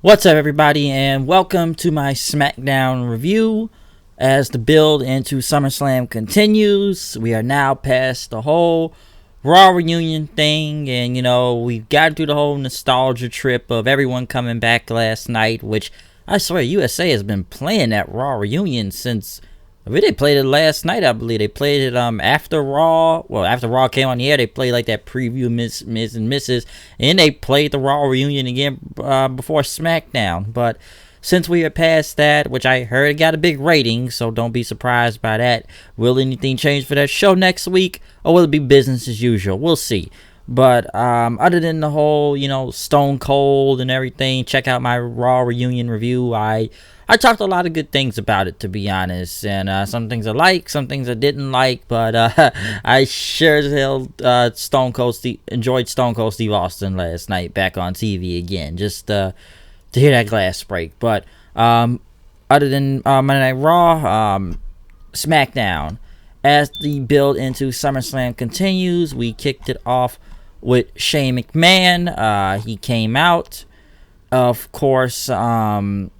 What's up, everybody, and welcome to my Smackdown review. As the build into SummerSlam continues, we are now past the whole Raw reunion thing, and we've got to do the whole nostalgia trip of everyone coming back last night, which I swear USA has been playing that Raw reunion since they played it last night. I believe they played it after Raw. Well, after Raw came on the air, they played like that preview Miz and Mrs. And they played the Raw reunion again before SmackDown. But since we are past that, which I heard it got a big rating, so don't be surprised by that. Will anything change for that show next week, or will it be business as usual? We'll see. But other than the whole, Stone Cold and everything, check out my Raw reunion review. I talked a lot of good things about it, to be honest, and some things I liked, some things I didn't like, but I sure as hell enjoyed Stone Cold Steve Austin last night back on TV again, just to hear that glass break. But other than Monday Night Raw, SmackDown, as the build into SummerSlam continues, we kicked it off with Shane McMahon. He came out, of course. Greg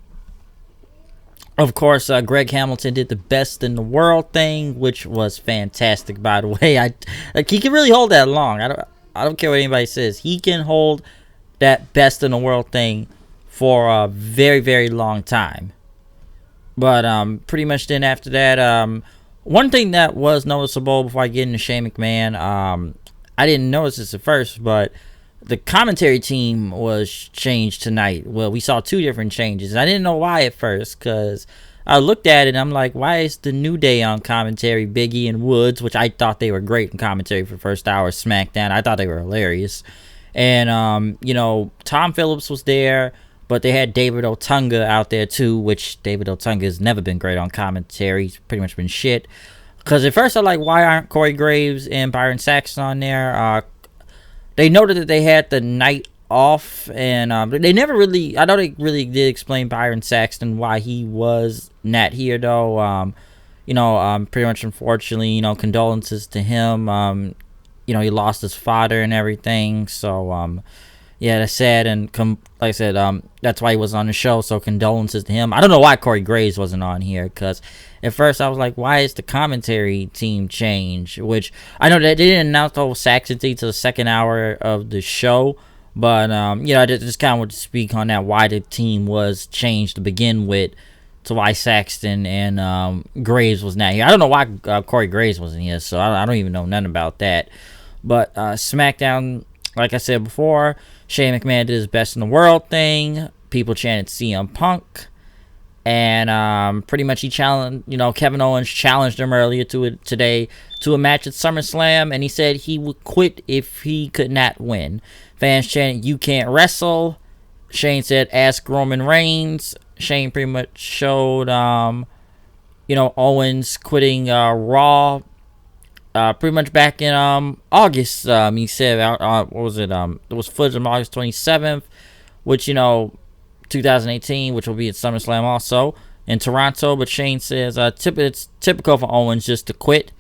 Hamilton did the best in the world thing, which was fantastic, by the way. He can really hold that long. I don't care what anybody says. He can hold that best in the world thing for a very, very long time. But pretty much then after that, one thing that was noticeable before I get into Shane McMahon, I didn't notice this at first, but the commentary team was changed tonight. Well, we saw two different changes. I didn't know why at first, because I looked at it and I'm like, why is the New Day on commentary? Biggie and Woods, which I thought they were great in commentary for the first hour of SmackDown. I thought they were hilarious. And, Tom Phillips was there, but they had David Otunga out there too, which David Otunga has never been great on commentary. He's pretty much been shit. Because at first I like, why aren't Corey Graves and Byron Saxton on there? They noted that they had the night off, and they never really, I know they really did explain Byron Saxton why he was not here, though. Pretty much unfortunately, condolences to him. He lost his father and everything, so, yeah, that's sad, and like I said, that's why he wasn't on the show, so condolences to him. I don't know why Corey Graves wasn't on here, because at first I was like, why is the commentary team change? Which, I know that they didn't announce the whole Saxton thing to the second hour of the show, but, I just kind of want to speak on that, why the team was changed to begin with, to why Saxton and Graves was not here. I don't know why Corey Graves wasn't here, so I don't even know nothing about that. But SmackDown, like I said before, Shane McMahon did his best in the world thing. People chanted CM Punk. And pretty much he challenged, Kevin Owens challenged him earlier today to a match at SummerSlam. And he said he would quit if he could not win. Fans chanted, "You can't wrestle." Shane said, "Ask Roman Reigns." Shane pretty much showed, Owens quitting Raw. Pretty much back in August, he said, what was it? It was footage on August 27th, which 2018, which will be at SummerSlam also in Toronto. But Shane says it's typical for Owens just to quit,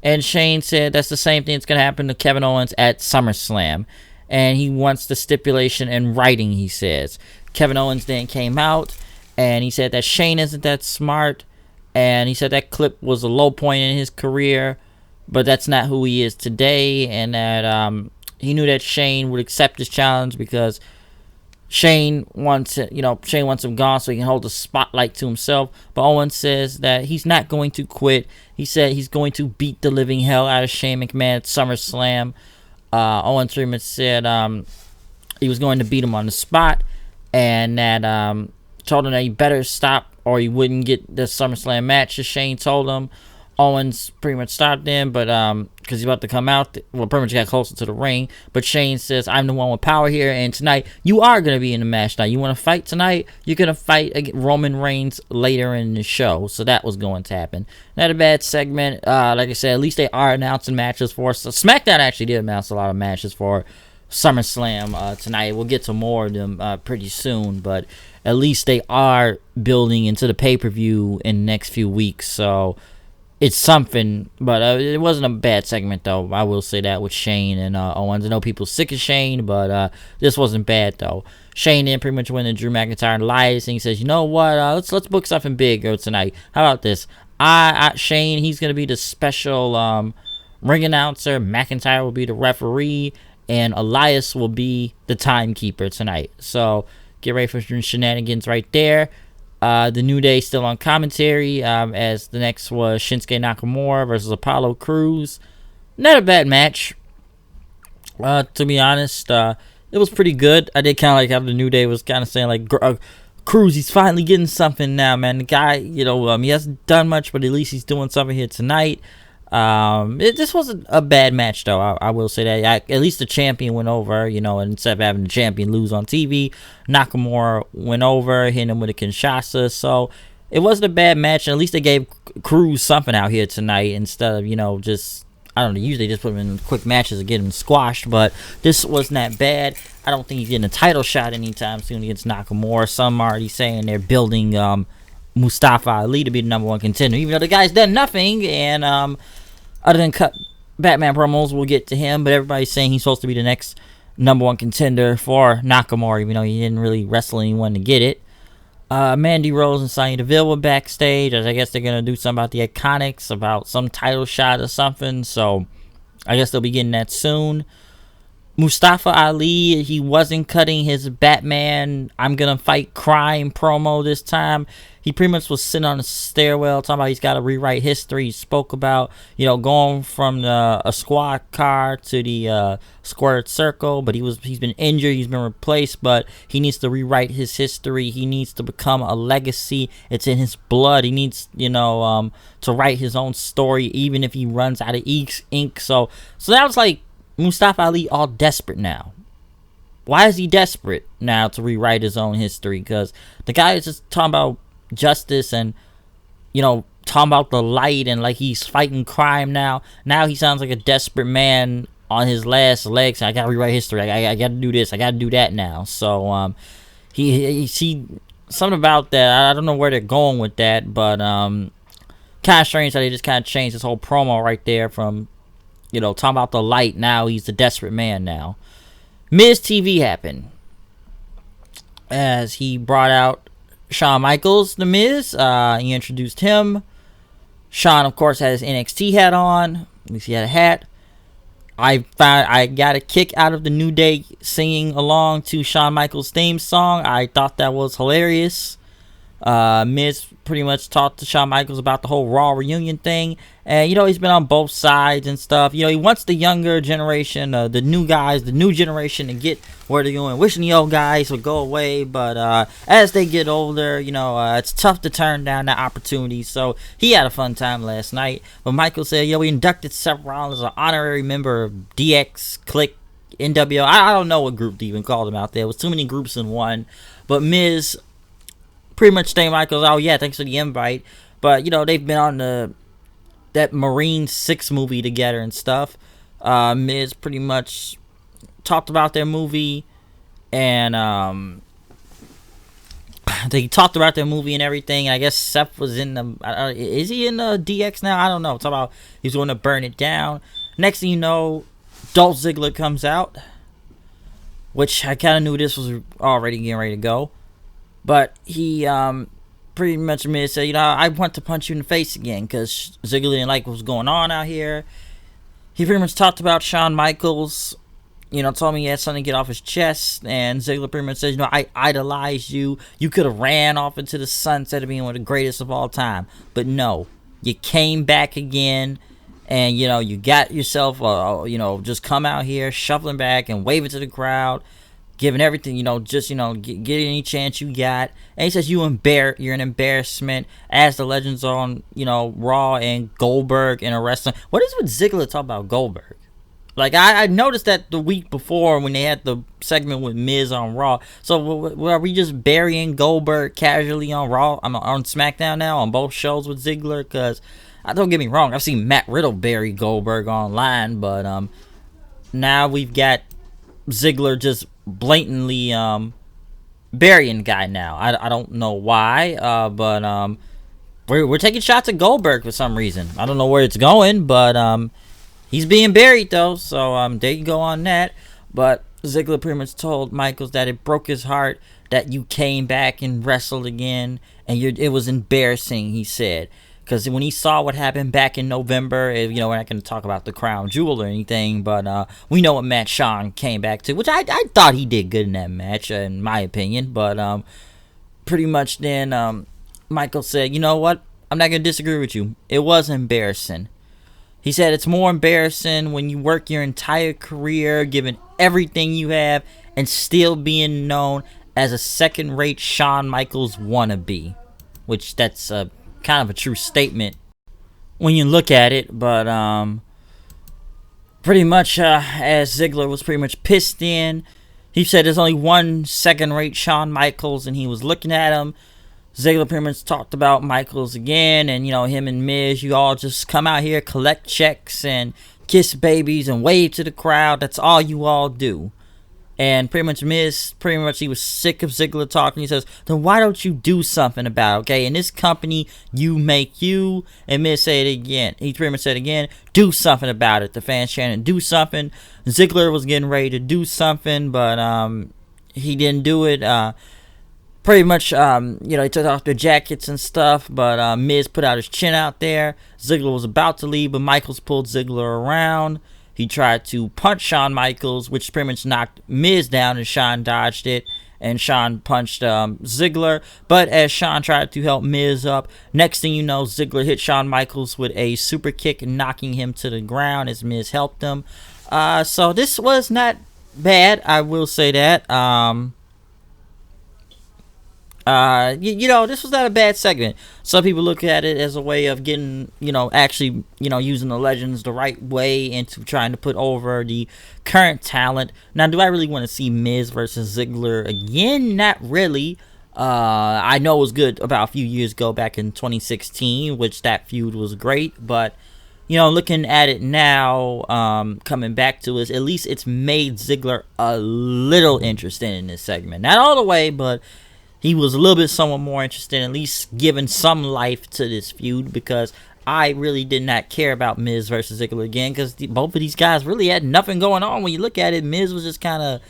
and Shane said that's the same thing that's gonna happen to Kevin Owens at SummerSlam, and he wants the stipulation in writing. He says Kevin Owens then came out and he said that Shane isn't that smart, and he said that clip was a low point in his career. But that's not who he is today, and that he knew that Shane would accept his challenge because Shane wants him gone so he can hold the spotlight to himself. But Owens says that he's not going to quit. He said he's going to beat the living hell out of Shane McMahon at SummerSlam. Owens pretty much said he was going to beat him on the spot, and that told him that he better stop or he wouldn't get the SummerSlam match, as Shane told him. Owens pretty much stopped him, but because he's about to come out, pretty much got closer to the ring. But Shane says, "I'm the one with power here, and tonight you are going to be in the match. Now, you want to fight tonight? You're going to fight against Roman Reigns later in the show." So that was going to happen. Not a bad segment. Like I said, at least they are announcing matches for us. So SmackDown actually did announce a lot of matches for SummerSlam tonight. We'll get to more of them pretty soon, but at least they are building into the pay-per-view in the next few weeks. So it's something, but it wasn't a bad segment though. I will say that with Shane and Owens. I know people sick of Shane, but this wasn't bad though. Shane then pretty much went to Drew McIntyre and Elias, and he says, "You know what? Let's book something big tonight. How about this? Shane, he's gonna be the special ring announcer. McIntyre will be the referee, and Elias will be the timekeeper tonight. So get ready for some shenanigans right there." The New Day still on commentary, as the next was Shinsuke Nakamura versus Apollo Crews. Not a bad match, to be honest. It was pretty good. I did kind of like how the New Day was kind of saying, like, Crews, he's finally getting something now, man. The guy, he hasn't done much, but at least he's doing something here tonight. This wasn't a bad match though. I will say that. At least the champion went over, and instead of having the champion lose on TV, Nakamura went over, hitting him with a Kinshasa. So it wasn't a bad match. At least they gave Crews something out here tonight instead of just, I don't know, usually just put him in quick matches and get him squashed. But this wasn't that bad. I don't think he's getting a title shot anytime soon against Nakamura. Some are already saying they're building Mustafa Ali to be the #1 contender, even though the guy's done nothing. And other than cut Batman promos, we'll get to him, but everybody's saying he's supposed to be the next #1 contender for Nakamura, even though he didn't really wrestle anyone to get it. Mandy Rose and Sonya Deville were backstage, as I guess they're going to do something about the Iconics, about some title shot or something, so I guess they'll be getting that soon. Mustafa Ali, he wasn't cutting his Batman I'm gonna fight crime promo this time. He pretty much was sitting on the stairwell talking about he's got to rewrite history. He spoke about, going from a squad car to the squared circle, but he's been injured, he's been replaced, but he needs to rewrite his history. He needs to become a legacy. It's in his blood. He needs, to write his own story, even if he runs out of ink. So that was like Mustafa Ali all desperate now. Why is he desperate now to rewrite his own history? Because the guy is just talking about justice and, talking about the light and like he's fighting crime now. Now he sounds like a desperate man on his last legs. I gotta rewrite history. I gotta do this. I gotta do that now. So he something about that. I don't know where they're going with that, but kind of strange how they just kind of changed this whole promo right there from, talking about the light. Now he's the desperate man now. MizTV happened as he brought out Shawn Michaels, the Miz. He introduced him. Shawn, of course, had his NXT hat on. At least he had a hat. I got a kick out of the New Day singing along to Shawn Michaels' theme song. I thought that was hilarious. Miz pretty much talked to Shawn Michaels about the whole Raw reunion thing, and he's been on both sides and stuff. He wants the younger generation, the new guys, the new generation to get where they're going, wishing the old guys would go away, but as they get older, it's tough to turn down that opportunity. So he had a fun time last night. But Michael said, we inducted Seth Rollins as an honorary member of DX, Click, NWO. I don't know what group to even call them out there. It was too many groups in one. But Miz pretty much thank Michaels, oh yeah, thanks for the invite. But they've been on that Marine 6 movie together and stuff. Miz pretty much talked about their movie, and they talked about their movie and everything. And I guess Seth was in the is he in the DX now? I don't know. Talk about he's going to burn it down. Next thing you know, Dolph Ziggler comes out, which I kind of knew this was already getting ready to go. But he pretty much said, I want to punch you in the face again, because Ziggler didn't like what was going on out here. He pretty much talked about Shawn Michaels, told me he had something to get off his chest. And Ziggler pretty much says, I idolized you. You could have ran off into the sunset of being one of the greatest of all time. But no, you came back again. And, you got yourself, just come out here, shuffling back and waving to the crowd. Giving everything, get any chance you got. And he says you're an embarrassment, as the legends on, Raw and Goldberg in a wrestling. What is with Ziggler talk about Goldberg? Like, I noticed that the week before when they had the segment with Miz on Raw. So are we just burying Goldberg casually on Raw? I'm on SmackDown now on both shows with Ziggler? Because, don't get me wrong, I've seen Matt Riddle bury Goldberg online, but now we've got Ziggler just blatantly burying the guy now. I don't know why, but we're taking shots at Goldberg for some reason. I don't know where it's going, but he's being buried though. So there you go on that. But Ziggler pretty much told Michaels that it broke his heart that you came back and wrestled again, and it was embarrassing, he said. Because when he saw what happened back in November, we're not going to talk about the crown jewel or anything, but we know what match Shawn came back to, which I thought he did good in that match, in my opinion. But pretty much then Michael said, you know what? I'm not going to disagree with you. It was embarrassing. He said it's more embarrassing when you work your entire career, giving everything you have, and still being known as a second-rate Shawn Michaels wannabe. Which that's kind of a true statement when you look at it, but pretty much as Ziggler was pretty much pissed in, he said there's only one second-rate Shawn Michaels, and he was looking at him. Ziggler pretty much talked about Michaels again, and him and Miz, you all just come out here, collect checks, and kiss babies, and wave to the crowd. That's all you all do. And pretty much Miz, he was sick of Ziggler talking. He says, then why don't you do something about it, okay? In this company, you make you. And Miz said it again. He pretty much said again, do something about it. The fans chanted, do something. Ziggler was getting ready to do something, but he didn't do it. Pretty much, they took off their jackets and stuff, but Miz put out his chin out there. Ziggler was about to leave, but Michaels pulled Ziggler around. He tried to punch Shawn Michaels, which pretty much knocked Miz down, and Shawn dodged it. And Shawn punched Ziggler. But as Shawn tried to help Miz up, next thing you know, Ziggler hit Shawn Michaels with a super kick, knocking him to the ground as Miz helped him. So this was not bad, I will say that. This was not a bad segment. Some people look at it as a way of getting, actually, using the legends the right way into trying to put over the current talent. Now, do I really want to see Miz versus Ziggler again? Not really. I know it was good about a few years ago, back in 2016, which that feud was great. But, looking at it now, coming back to us, at least it's made Ziggler a little interested in this segment. Not all the way, but he was a little bit somewhat more interested, at least giving some life to this feud, because I really did not care about Miz versus Ziggler again, because both of these guys really had nothing going on. When you look at it, Miz was just kind of,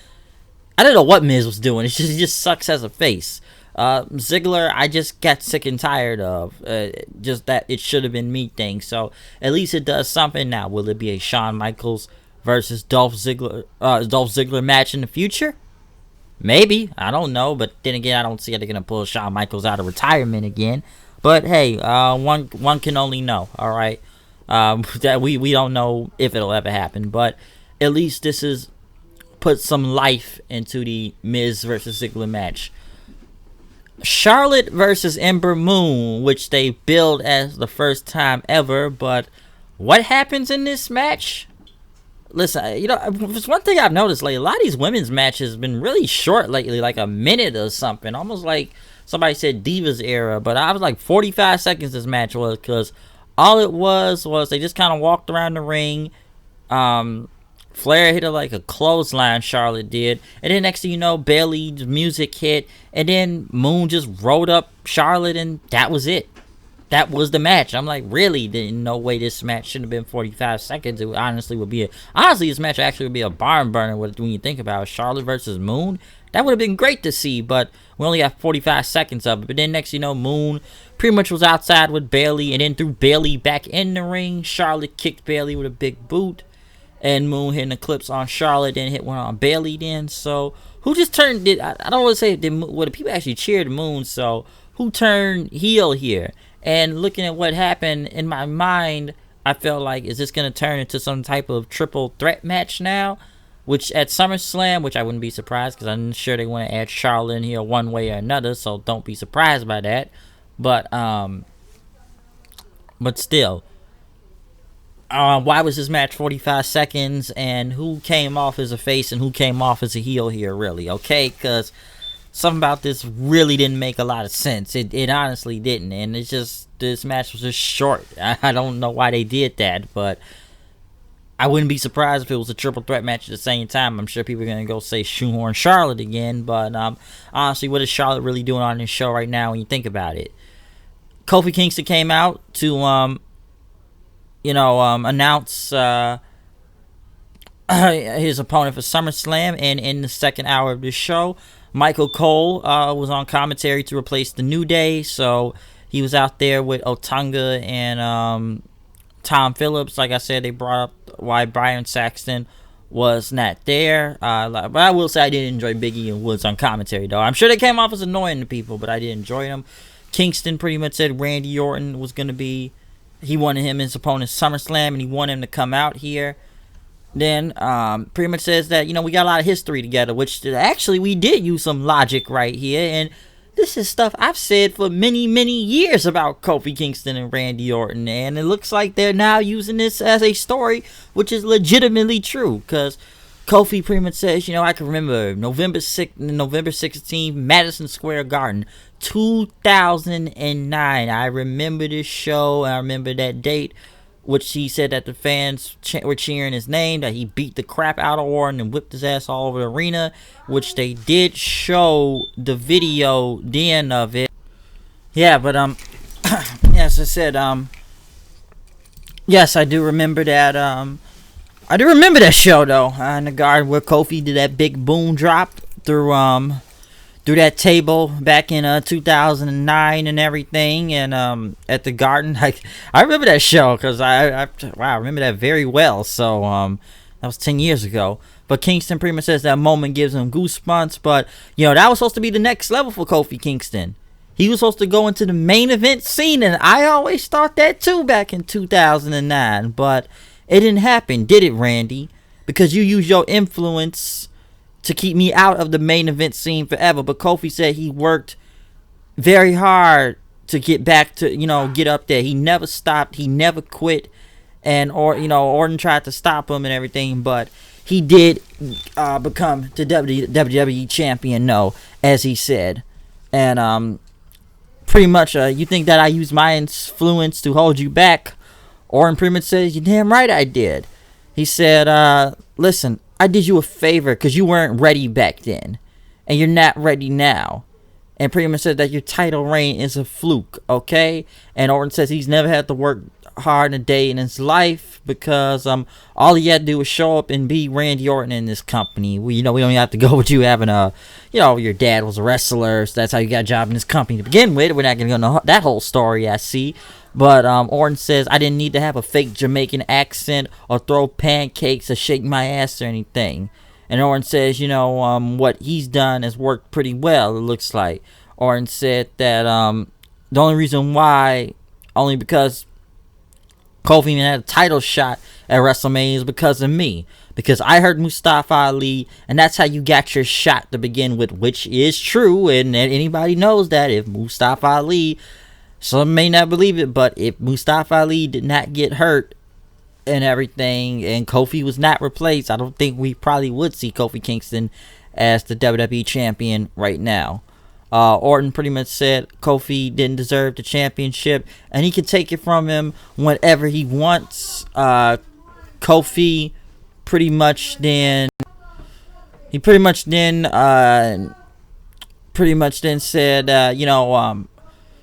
I don't know what Miz was doing. He just sucks as a face. Ziggler, I just got sick and tired of. Just that it should have been me thing. So at least it does something. Now, will it be a Shawn Michaels versus Dolph Ziggler match in the future? Maybe. I don't know. But then again, I don't see how they're going to pull Shawn Michaels out of retirement again. But hey, one can only know. All right. That we don't know if it'll ever happen. But at least this is put some life into the Miz versus Ziggler match. Charlotte versus Ember Moon, which they billed as the first time ever. But what happens in this match? Listen, there's one thing I've noticed lately. A lot of these women's matches have been really short lately, like a minute or something. Almost like somebody said Divas era, but I was like 45 seconds this match was, because all it was they just kind of walked around the ring. Flair hit her like a clothesline, Charlotte did. And then next thing you know, Bayley's music hit, and then Moon just rolled up Charlotte, and that was it. That was the match. I'm like, really? No way this match shouldn't have been 45 seconds. It honestly would be this match actually would be a barn burner when you think about it. Charlotte versus Moon. That would have been great to see, but we only got 45 seconds of it. But then next, Moon pretty much was outside with Bayley, and then threw Bayley back in the ring. Charlotte kicked Bayley with a big boot, and Moon hitting the clips on Charlotte, then hit one on Bayley. Then so who just turned? I don't want to say the people actually cheered Moon. So who turned heel here? And looking at what happened, in my mind, I felt like, is this going to turn into some type of triple threat match now? Which at SummerSlam, which I wouldn't be surprised, because I'm sure they want to add Charlotte in here one way or another, so don't be surprised by that. But still, why was this match 45 seconds, and who came off as a face and who came off as a heel here, really? Okay, because something about this really didn't make a lot of sense. It honestly didn't. And it's just, this match was just short. I don't know why they did that, but I wouldn't be surprised if it was a triple threat match at the same time. I'm sure people are going to go say shoehorn Charlotte again, but honestly, what is Charlotte really doing on this show right now when you think about it? Kofi Kingston came out to announce his opponent for SummerSlam, and in the second hour of the show, Michael Cole was on commentary to replace the New Day. So he was out there with Otunga and Tom Phillips. Like I said, they brought up why Byron Saxton was not there. But I will say I did enjoy Biggie and Woods on commentary, though. I'm sure they came off as annoying to people, but I did enjoy them. Kingston pretty much said Randy Orton was going to be, he wanted him his opponent SummerSlam, and he wanted him to come out here. Then pretty much says that, we got a lot of history together, which actually we did use some logic right here. And this is stuff I've said for many, many years about Kofi Kingston and Randy Orton. And it looks like they're now using this as a story, which is legitimately true. Because Kofi pretty much says, I can remember November 16th, Madison Square Garden, 2009. I remember this show. I remember that date, which he said that the fans were cheering his name, that he beat the crap out of Orton and whipped his ass all over the arena, which they did show the video, the end of it. Yeah, but as I said, yes, I do remember that. I do remember that show though, in the garden where Kofi did that big boom drop through that table back in 2009 and everything, and at the Garden. I remember that show because I remember that very well. So that was 10 years ago. But Kingston pretty much says that moment gives him goosebumps. But that was supposed to be the next level for Kofi Kingston. He was supposed to go into the main event scene, and I always thought that too back in 2009. But it didn't happen, did it, Randy? Because you used your influence to keep me out of the main event scene forever. But Kofi said he worked very hard to get back to, get up there. He never stopped. He never quit. And, Orton tried to stop him and everything. But he did become the WWE champion, as he said. And pretty much, you think that I used my influence to hold you back? Orton pretty much says, you're damn right I did. He said, listen, I did you a favor because you weren't ready back then, and you're not ready now. And pretty much said that your title reign is a fluke, okay? And Orton says he's never had to work hard in a day in his life because all he had to do was show up and be Randy Orton in this company. We don't even have to go with you having your dad was a wrestler, so that's how you got a job in this company to begin with. We're not gonna go into that whole story, I see. But Orton says, I didn't need to have a fake Jamaican accent or throw pancakes or shake my ass or anything. And Orton says, what he's done has worked pretty well, it looks like. Orton said that the only reason why, only because Kofi even had a title shot at WrestleMania is because of me. Because I heard Mustafa Ali, and that's how you got your shot to begin with, which is true. And anybody knows that if Mustafa Ali, some may not believe it, but if Mustafa Ali did not get hurt and everything, and Kofi was not replaced, I don't think we probably would see Kofi Kingston as the WWE champion right now. Orton pretty much said Kofi didn't deserve the championship, and he can take it from him whenever he wants. Kofi pretty much then said,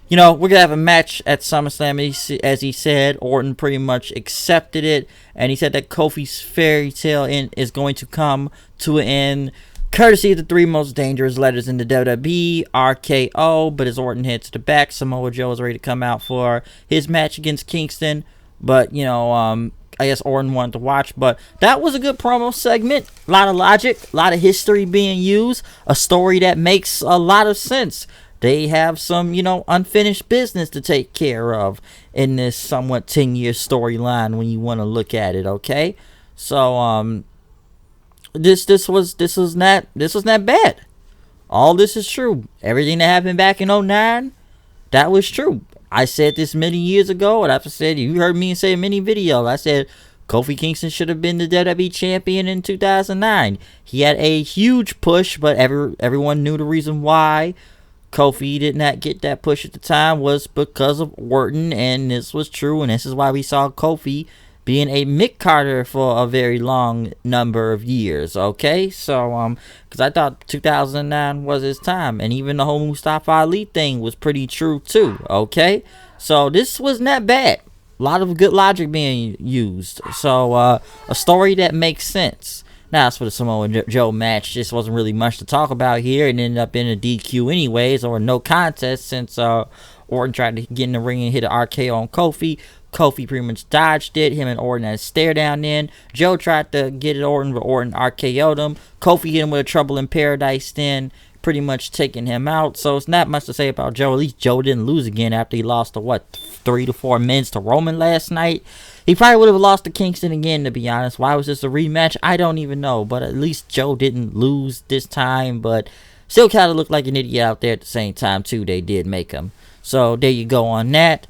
we're gonna have a match at SummerSlam, as he said. Orton pretty much accepted it, and he said that Kofi's fairy tale is going to come to an end, courtesy of the three most dangerous letters in the WWE, RKO. But as Orton heads to the back, Samoa Joe is ready to come out for his match against Kingston. But I guess Orton wanted to watch. But that was a good promo segment. A lot of logic, a lot of history being used, a story that makes a lot of sense. They have some, unfinished business to take care of in this somewhat 10-year storyline when you want to look at it, okay? So, this was not bad. All this is true. Everything that happened back in 2009, that was true. I said this many years ago, and I've said, you heard me say in many videos, I said Kofi Kingston should have been the WWE champion in 2009. He had a huge push, but everyone knew the reason why Kofi did not get that push at the time was because of Orton, and this was true, and this is why we saw Kofi being a Mick Carter for a very long number of years, okay? So, because I thought 2009 was his time, and even the whole Mustafa Ali thing was pretty true too, okay? So, this wasn't that bad. A lot of good logic being used. So, a story that makes sense. Now, as for the Samoa Joe match, just wasn't really much to talk about here. It ended up in a DQ anyways, or no contest, since Orton tried to get in the ring and hit an RKO on Kofi. Kofi pretty much dodged it. Him and Orton had a stare down then. Joe tried to get at Orton, but Orton RKO'd him. Kofi hit him with a Trouble in Paradise then, pretty much taking him out. So it's not much to say about Joe. At least Joe didn't lose again after he lost to 3 to 4 minutes to Roman last night. He probably would have lost to Kingston again, to be honest. Why was this a rematch? I don't even know. But at least Joe didn't lose this time. But still kind of looked like an idiot out there at the same time, too. They did make him. So there you go on that.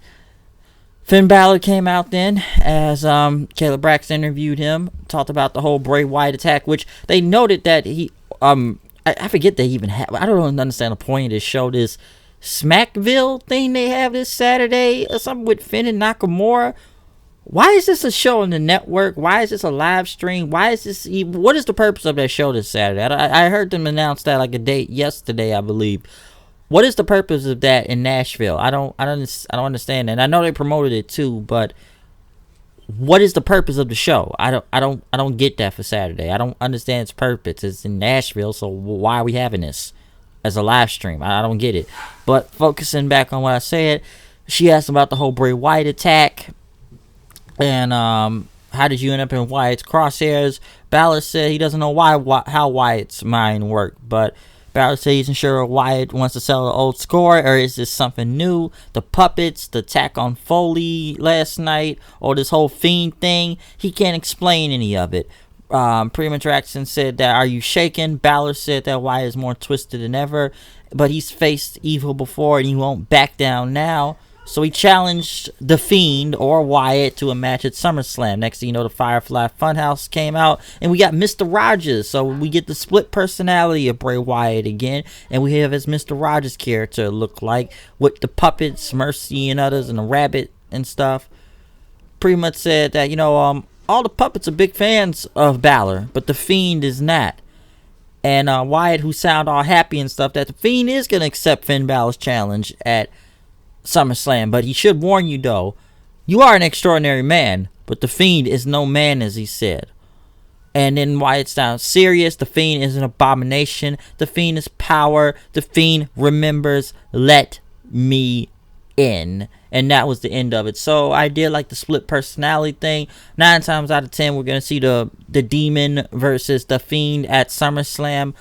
Finn Balor came out then as Caleb Braxton interviewed him. Talked about the whole Bray Wyatt attack, which they noted that he... I forget they even have... I don't understand the point of this show. This Smackville thing they have this Saturday. Or something with Finn and Nakamura. Why is this a show on the network? Why is this a live stream? Why is this... What is the purpose of that show this Saturday? I heard them announce that like a date yesterday, I believe. What is the purpose of that in Nashville? I don't understand. And I know they promoted it too, but what is the purpose of the show? I don't get that for Saturday. I don't understand its purpose. It's in Nashville, so why are we having this as a live stream? I don't get it. But focusing back on what I said, she asked about the whole Bray Wyatt attack. And how did you end up in Wyatt's crosshairs? Balor said he doesn't know how Wyatt's mind worked, but Balor said he's unsure if Wyatt wants to sell the old score, or is this something new? The puppets, the attack on Foley last night, or this whole Fiend thing, he can't explain any of it. Pretty much Jackson said that, are you shaken? Balor said that Wyatt is more twisted than ever, but he's faced evil before and he won't back down now. So he challenged The Fiend or Wyatt to a match at SummerSlam. Next thing you know, the Firefly Funhouse came out. And we got Mr. Rogers. So we get the split personality of Bray Wyatt again. And we have his Mr. Rogers character look like. With the puppets, Mercy and others, and the rabbit and stuff. Pretty much said that, all the puppets are big fans of Balor. But The Fiend is not. And Wyatt, who sound all happy and stuff, that The Fiend is going to accept Finn Balor's challenge at SummerSlam, but he should warn you though, you are an extraordinary man, but The Fiend is no man, as he said. And then Wyatt sounds serious. The Fiend is an abomination. The Fiend is power. The Fiend remembers, let me in. And that was the end of it. So I did like the split personality thing. 9 times out of 10 we're going to see the Demon versus The Fiend at SummerSlam.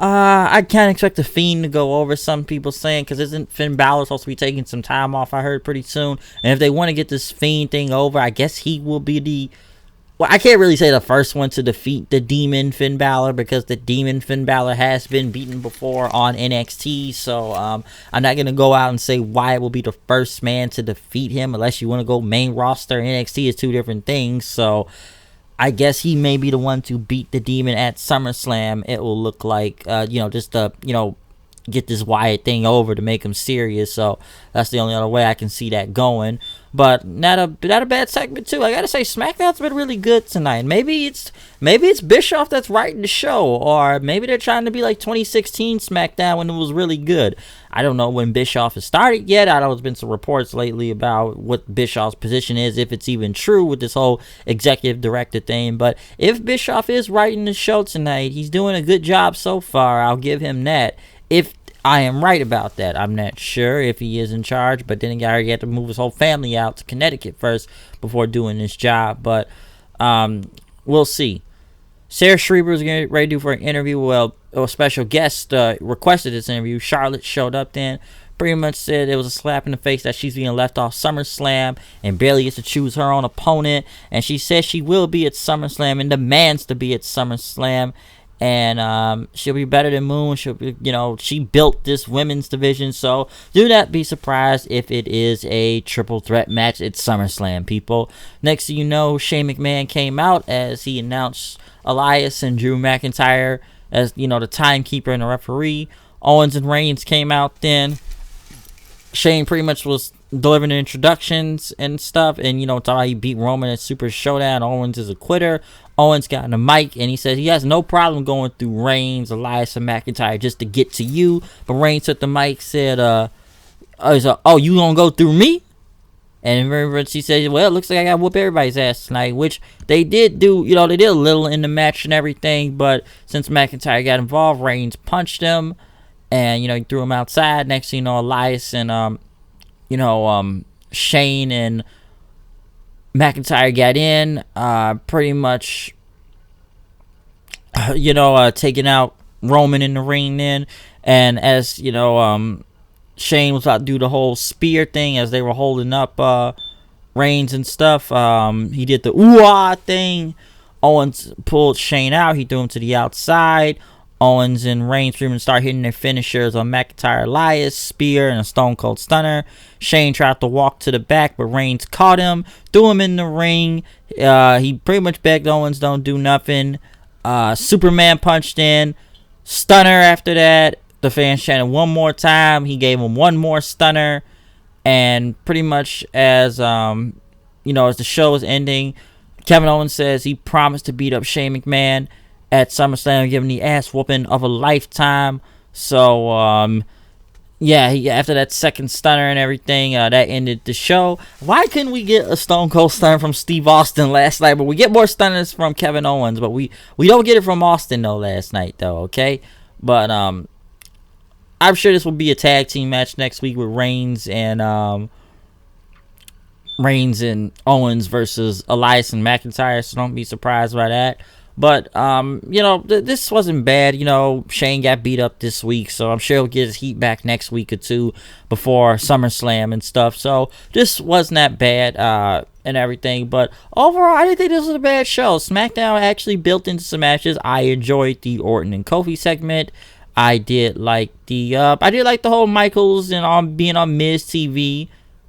I can't expect The Fiend to go over, some people saying, because isn't Finn Balor supposed to be taking some time off, I heard, pretty soon. And if they want to get this Fiend thing over, I guess he will be I can't really say the first one to defeat the Demon Finn Balor, because the Demon Finn Balor has been beaten before on NXT. So I'm not going to go out and say Wyatt will be the first man to defeat him, unless you want to go main roster. NXT is 2 different things. So I guess he may be the one to beat the Demon at SummerSlam. It will look like, just to, get this Wyatt thing over to make him serious. So that's the only other way I can see that going. But not a bad segment too. I gotta say, SmackDown's been really good tonight. Maybe it's Bischoff that's writing the show, or maybe they're trying to be like 2016 SmackDown when it was really good. I don't know when Bischoff has started yet. I know there's been some reports lately about what Bischoff's position is, if it's even true with this whole executive director thing. But if Bischoff is writing the show tonight, he's doing a good job so far. I'll give him that. If I am right about that, I'm not sure if he is in charge, but then again, he had to move his whole family out to Connecticut first before doing this job. But we'll see. Sarah Schreiber was getting ready to do for an interview. Well, a special guest requested this interview. Charlotte showed up then. Pretty much said it was a slap in the face that she's being left off SummerSlam and barely gets to choose her own opponent. And she says she will be at SummerSlam and demands to be at SummerSlam. And she'll be better than Moon. She'll be, she built this women's division. So do not be surprised if it is a triple threat match at SummerSlam, people. Next thing you know, Shane McMahon came out as he announced Elias and Drew McIntyre as, the timekeeper and the referee. Owens and Reigns came out then. Shane pretty much was delivering the introductions and stuff, and talking about he beat Roman at Super Showdown. Owens is a quitter. Owens got on the mic and he says he has no problem going through Reigns, Elias, and McIntyre just to get to you. But Reigns took the mic, said, "Oh, you gonna go through me?" And remember, she said, "Well, it looks like I got to whoop everybody's ass tonight," which they did do. They did a little in the match and everything, but since McIntyre got involved, Reigns punched him, and he threw him outside. Next thing you know, Elias and Shane and McIntyre got in, pretty much, taking out Roman in the ring then. And as, Shane was about to do the whole spear thing as they were holding up Reigns and stuff. He did the ooh-ah thing. Owens pulled Shane out. He threw him to the outside. Owens and Reigns pretty much start hitting their finishers on McIntyre, Elias, spear, and a Stone Cold Stunner. Shane tried to walk to the back, but Reigns caught him, threw him in the ring. He pretty much begged Owens, don't do nothing. Superman punched in. Stunner after that. The fans chanted one more time. He gave him one more stunner. And pretty much as the show is ending, Kevin Owens says he promised to beat up Shane McMahon at SummerSlam and give him the ass whooping of a lifetime. So, after that second stunner and everything, that ended the show. Why couldn't we get a Stone Cold Stunner from Steve Austin last night? But we get more stunners from Kevin Owens, but we don't get it from Austin, though, last night, though, okay? But, I'm sure this will be a tag team match next week with Reigns and Owens versus Elias and McIntyre, so don't be surprised by that. But, this wasn't bad. Shane got beat up this week, so I'm sure he'll get his heat back next week or two before SummerSlam and stuff. So this wasn't that bad and everything. But overall, I didn't think this was a bad show. SmackDown actually built into some matches. I enjoyed the Orton and Kofi segment. I did like the whole Michaels and being on MizTV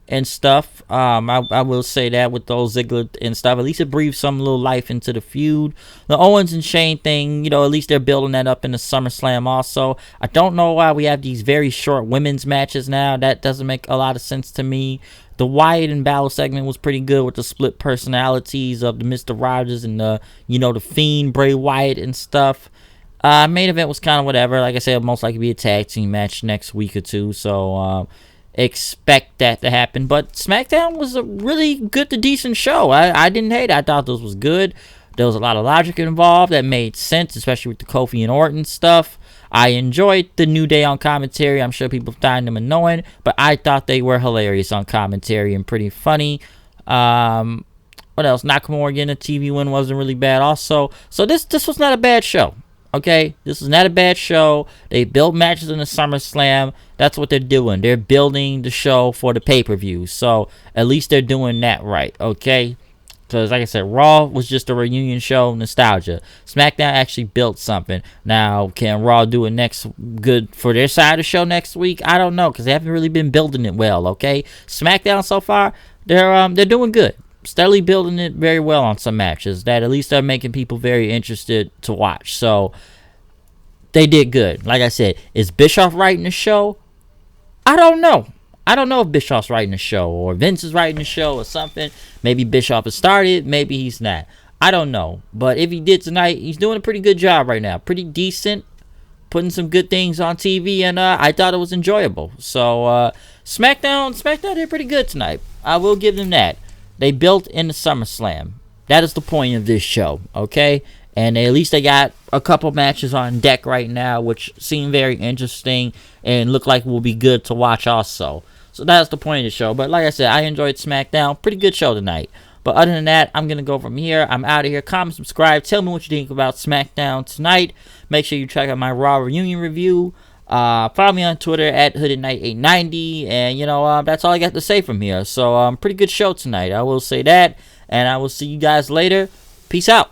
and stuff. I will say that with those Ziggler and stuff, at least it breathed some little life into the feud. The Owens and Shane thing, at least they're building that up in the SummerSlam also. I don't know why we have these very short women's matches now. That doesn't make a lot of sense to me. The Wyatt and Balor segment was pretty good with the split personalities of the Mr. Rogers and the Fiend, Bray Wyatt and stuff. Main event was kind of whatever. Like I said, it'll most likely be a tag team match next week or two. So, expect that to happen. But SmackDown was a really good to decent show. I didn't hate it. I thought this was good. There was a lot of logic involved that made sense, especially with the Kofi and Orton stuff. I enjoyed the New Day on commentary. I'm sure people find them annoying, but I thought they were hilarious on commentary and pretty funny. What else? Nakamura getting a TV win wasn't really bad also. So this was not a bad show. Okay, this is not a bad show. They built matches in the SummerSlam. That's what they're doing. They're building the show for the pay-per-view. So at least they're doing that right, okay? Because like I said, Raw was just a reunion show, nostalgia. SmackDown actually built something. Now, can Raw do it next good for their side of the show next week? I don't know, because they haven't really been building it well, okay? SmackDown so far, they're doing good. Steadily building it very well on some matches that at least are making people very interested to watch. So they did good. Like I said, is Bischoff writing the show? I don't know. I don't know if Bischoff's writing the show or Vince is writing the show or something. Maybe Bischoff has started. Maybe he's not. I don't know. But if he did tonight, he's doing a pretty good job right now. Pretty decent. Putting some good things on TV. And I thought it was enjoyable. So SmackDown did pretty good tonight. I will give them that. They built in the SummerSlam. That is the point of this show, okay? And at least they got a couple matches on deck right now, which seem very interesting and look like will be good to watch also. So that's the point of the show. But like I said, I enjoyed SmackDown. Pretty good show tonight. But other than that, I'm going to go from here. I'm out of here. Comment, subscribe. Tell me what you think about SmackDown tonight. Make sure you check out my Raw Reunion review. Follow me on Twitter at HoodedKnight890, and that's all I got to say from here. So pretty good show tonight, I will say that, and I will see you guys later. Peace out.